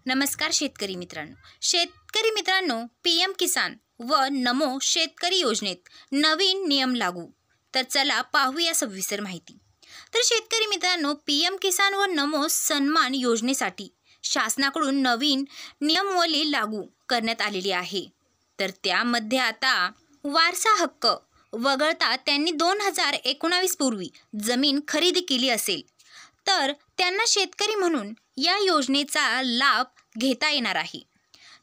नमस्कार शेतकरी मित्रांनो, पीएम किसान व नमो शेतकरी योजनेत नवीन नियम लागू। तर चला पाहूया सविस्तर माहिती। तर शेतकरी मित्रांनो, पीएम किसान व नमो सन्मान योजनेसाठी शासनाकडून नवीन नियमावली लागू करण्यात आलेली आहे। तर त्यामध्ये आता वारसा हक्क वगळता त्यांनी 2019 पूर्वी जमीन खरेदी केली असेल तर त्यांना शेतकरी म्हणून या योजनेचा लाभ घेता येणार आहे।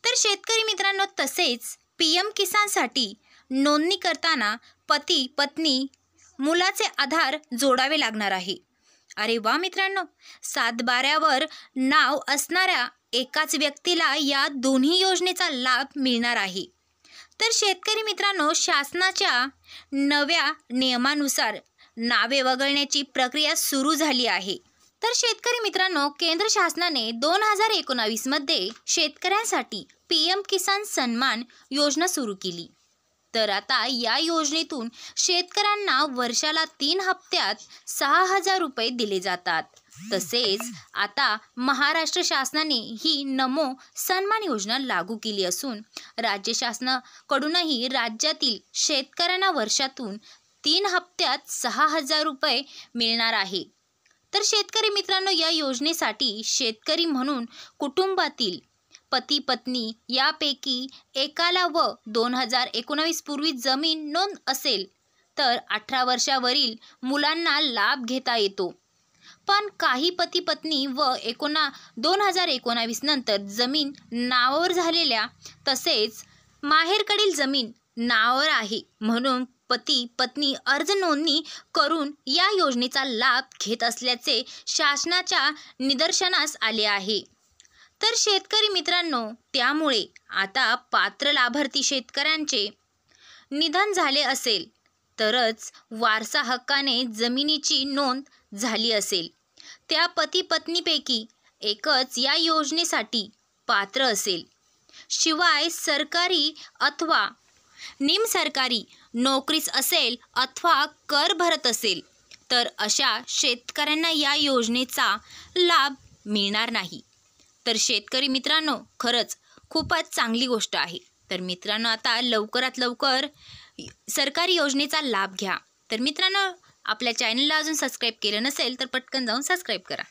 तर शेतकरी मित्रांनो, तसेच पीएम किसानसाठी नोंदणी करताना पती पत्नी मुलाचे आधार जोडावे लागणार आहे। अरे वा मित्रांनो, 7/12वर नाव असणाऱ्या एकाच व्यक्तीला या दोन्ही योजनेचा लाभ मिळणार आहे। तर शेतकरी मित्रांनो, शासनाच्या नव्या नियमानुसार नावे वगळण्याची प्रक्रिया सुरू झाली आहे। तर शेतकरी मित्रांनो, केंद्र शासनाने 2019 मध्ये शेतकऱ्यांसाठी पीएम किसान सन्मान योजना सुरू केली। तर आता या योजनेतून शेतकऱ्यांना वर्षाला 3 हप्त्यात 6,000 रुपये दिले जातात। तसेच आता महाराष्ट्र शासनाने ही नमो सन्मान योजना लागू केली असून राज्य शासनाकडूनही राज्यातील शेतकऱ्यांना वर्षातून 3 हप्त्यात 6,000 रुपये मिळणार आहे। तर शेतकरी मित्रांनो, या योजनेसाठी शेतकरी म्हणून कुटुंबातील पती पत्नी यापैकी एकाला व 2019 पूर्वी जमीन नोंद असेल तर 18 वर्षावरील मुलांना लाभ घेता येतो। पण काही पती पत्नी व 2019 नंतर जमीन नावावर झालेल्या तसेच माहेरकडील जमीन नावावर आहे म्हणून पती पत्नी अर्ज नोंदणी करून या योजनेचा लाभ घेत असल्याचे शासनाच्या निदर्शनास आले आहे। तर शेतकरी मित्रांनो, त्यामुळे आता पात्र लाभार्थी शेतकऱ्यांचे निधन झाले असेल तरच वारसा हक्काने जमिनीची नोंद झाली असेल त्या पती पत्नीपैकी एकच या योजनेसाठी पात्र असेल। शिवाय सरकारी अथवा निमसरकारी नोकरीस असेल अथवा कर भरत असेल तर अशा शेतकऱ्यांना या योजनेचा लाभ मिळणार नाही। तर शेतकरी मित्रांनो, खरंच खूपच चांगली गोष्ट आहे। तर मित्रांनो, आता लवकरात लवकर सरकारी योजनेचा लाभ घ्या। तर मित्रांनो, आपल्या चॅनलला अजून सबस्क्राईब केलं नसेल तर पटकन जाऊन सबस्क्राईब करा।